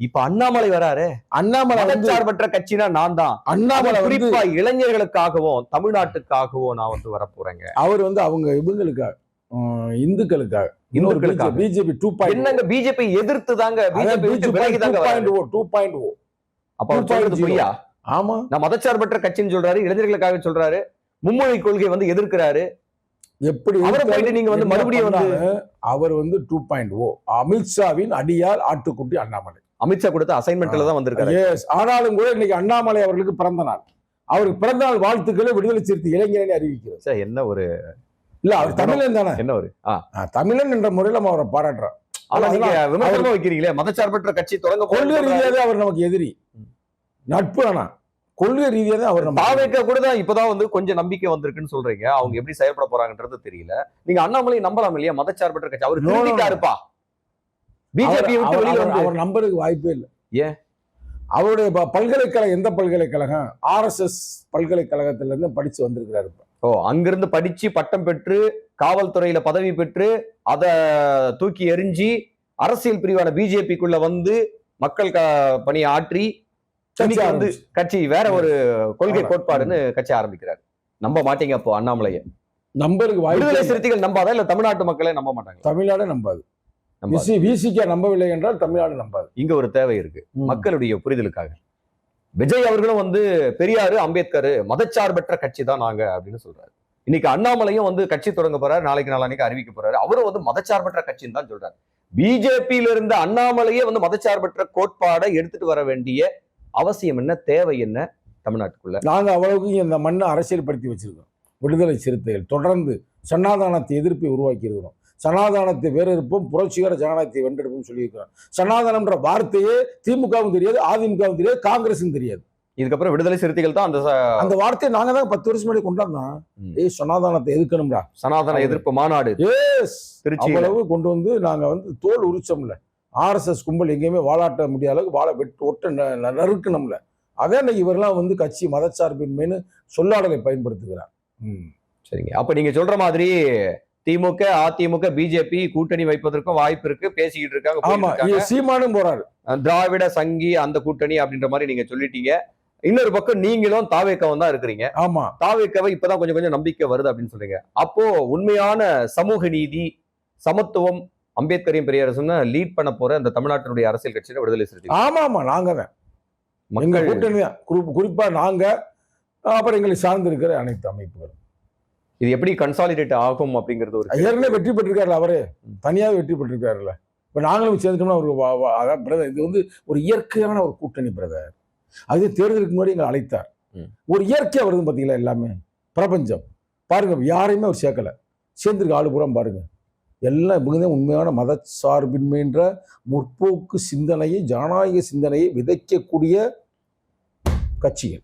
இப்ப அண்ணாமலை வராரு. அண்ணாமலை சார்பற்ற கட்சினா நான் தான். அண்ணாமலை குறிப்பா இளைஞர்களுக்காகவும் தமிழ்நாட்டுக்காகவும் நான் வந்து வரப்போறேங்க. அவர் வந்து அவங்க இவங்களுக்காக, இந்துக்களுக்காக, பிஜேபி 2.0. என்னங்க பிஜேபி எதிர்த்து தாங்க, பிஜேபி விலகி தாங்க 2.0. அப்ப அவர் சொல்றது பொய்யா? ஆமா, நான் மதச்சார்பற்ற கட்சின்னு சொல்றாரு, இளைஞர்களுக்காக சொல்றாரு, மும்மொழி கொள்கை வந்து எதிர்க்கிறாரு. எப்படி அவரை போயிட்டு நீங்க வந்து மறுபடியும் வந்து அவர் வந்து 2.0 அமித்ஷாவின் அடியால் ஆட்டுக்குட்டி அண்ணாமலை. அமித்ஷா கொடுத்த அசைன்மெண்ட்ல தான் வந்திருக்காரு. ஆனாலும் கூட இன்னைக்கு அண்ணாமலை அவர்களுக்கு பிறந்த நாள். அவருக்கு பிறந்த நாள் வாழ்த்துக்களை விடுதலை சிறுத்தை இளைஞரணி அறிவிக்கிறது. சார் என்ன ஒரு இல்ல, அவர் தமிழன் தானே, என்ன ஒரு தமிழன் என்ற முறையில் நம்ம அவரை பாராட்டுறோம். ஆனா நீங்க விமர்சனமா வைக்கிறீங்களே, மதச்சார்பற்ற கட்சி தொடங்க கொள்கை ரீதியாக அவர் நமக்கு எதிரி, நட்பு. ஆனா கொள்கை ரீதியாக தான் அவர் தாவேக்க கூட தான் இப்பதான் வந்து கொஞ்சம் நம்பிக்கை வந்திருக்குன்னு சொல்றீங்க. அவங்க எப்படி செயல்பட போறாங்கன்றது தெரியல. நீங்க அண்ணாமலை நம்பலாம் இல்லையா? மதச்சார்பற்ற கட்சி அவர் திருடிட்டாருப்பா. பிஜேபி விட்டு வெளியில வந்து அவர் நம்பருக்கு வாய்ப்பே இல்லை. ஏன்? அவருடைய பல்கலைக்கழகம் எந்த பல்கலைக்கழகம்? RSS பல்கலைக்கழகத்துல இருந்து படிச்சு வந்திருக்கிறாரு. அங்கிருந்து படிச்சு பட்டம் பெற்று காவல்துறையில பதவி பெற்று அதை தூக்கி எறிஞ்சி அரசியல் பிரிவான பிஜேபிக்குள்ள வந்து மக்கள் பணியை ஆற்றி வந்து கட்சி வேற ஒரு கொள்கை கோட்பாடுன்னு கட்சி ஆரம்பிக்கிறார். நம்ப மாட்டீங்க அப்போ அண்ணாமலைய? நம்பருக்கு விடுதலை சிறுத்தைகள் நம்பாதா இல்ல தமிழ்நாட்டு மக்களே நம்ப மாட்டாங்க? தமிழ்நாடு நம்பாது. விசிக நம்பவில்லை என்றால் தமிழ்நாடு நம்பாது. இங்க ஒரு தேவை இருக்கு மக்களுடைய புரிதலுக்காக. விஜய் அவர்களும் வந்து பெரியாரு அம்பேத்கர் மதச்சார்பற்ற கட்சி தான் நாங்க அப்படின்னு சொல்றாரு. இன்னைக்கு அண்ணாமலையும் வந்து கட்சி தொடங்க போறாரு, நாளைக்கு நாளானைக்கு அறிவிக்க போறாரு. அவரும் வந்து மதச்சார்பற்ற கட்சின்னு தான் சொல்றாரு. பிஜேபியில இருந்த அண்ணாமலையே வந்து மதச்சார்பற்ற கோட்பாடை எடுத்துட்டு வர வேண்டிய அவசியம் என்ன, தேவை என்ன தமிழ்நாட்டுக்குள்ள? நாங்க அவ்வளவுக்கு இந்த மண்ணை அரசியல்படுத்தி வச்சிருக்கோம். விடுதலை சிறுத்தைகள் தொடர்ந்து சனாதனத்தை எதிர்ப்பை உருவாக்கி இருக்கிறோம். சனாதனத்தை வேறெடுப்போம், புரட்சிகர ஜனநாயகத்தை வென்றெடுப்போம் சொல்லியிருக்கிறோம். சனாதனம்ன்ற வார்த்தையே திமுகவும் தெரியாது, அதிமுகவும் தெரியாது, காங்கிரஸும் தெரியாது. இதுக்கப்புறம் விடுதலை சிறுத்தைகள் தான் அந்த வார்த்தையை நாங்க தான் 10 வருஷம் முன்னாடி கொண்டாந்தோம். சனாதனத்தை எதிர்க்கணும்டா, சனாதன எதிர்ப்பு மாநாடு அவ்வளவு கொண்டு வந்து நாங்க வந்து தோல் உரிச்சோம்ல. RSS கும்பல் எங்கேயுமே வாழாட்ட முடியாத அளவுக்கு வாழை ஒட்ட நறுக்கணும்ல. அதே இவரெல்லாம் வந்து கட்சி மதச்சார்பின்மைன்னு சொல்லாடலை பயன்படுத்துகிறார். சரிங்க. அப்ப நீங்க சொல்ற மாதிரி திமுக, அதிமுக, பிஜேபி கூட்டணி வைப்பதற்கும் வாய்ப்பு இருக்கு, பேசிக்கிட்டு இருக்காங்க. ஆமா, சீமானும் போறாரு. திராவிட சங்கி அந்த கூட்டணி அப்படின்ற மாதிரி நீங்க சொல்லிட்டீங்க. இன்னொரு பக்கம் நீங்களும் தாவேக்காவும் தான் இருக்கிறீங்க. ஆமா, தாவேக்காவை இப்பதான் கொஞ்சம் கொஞ்சம் நம்பிக்கை வருது அப்படின்னு சொல்றீங்க. அப்போ உண்மையான சமூக நீதி, சமத்துவம், அம்பேத்கரையும் பெரியாரும் லீட் பண்ண போற அந்த தமிழ்நாட்டினுடைய அரசியல் கட்சியில விடுதலை சிறுத்தைகள். ஆமா, நாங்க தான் எங்க கூட்டணி தான். குறிப்பா நாங்க, அப்புறம் எங்களை சார்ந்து இருக்கிற அனைத்து அமைப்புகள். இது எப்படி கன்சாலிடேட் ஆகும் அப்படிங்கிறது ஒரு ஏற்கனவே வெற்றி பெற்றிருக்காருல்ல, அவரு தனியாக வெற்றி பெற்றிருக்காருல்ல. இப்ப நாங்களும் சேர்ந்துட்டோம்னா ஒரு பிரதர், இது வந்து ஒரு இயற்கையான ஒரு கூட்டணி பிரதர். அது தேர்தலுக்கு முன்னாடி எங்களை அழைத்தார். ஒரு இயற்கையா வருது பாத்தீங்களா, எல்லாமே பிரபஞ்சம் பாருங்க. யாரையுமே அவர் சேர்க்கல, சேர்ந்திருக்க ஆளு புறம் பாருங்க. எல்லாம் இவங்க உண்மையான மதச்சார்பின்மைன்ற முற்போக்கு சிந்தனையை, ஜனநாயக சிந்தனையை விதைக்கக்கூடிய கட்சிகள்.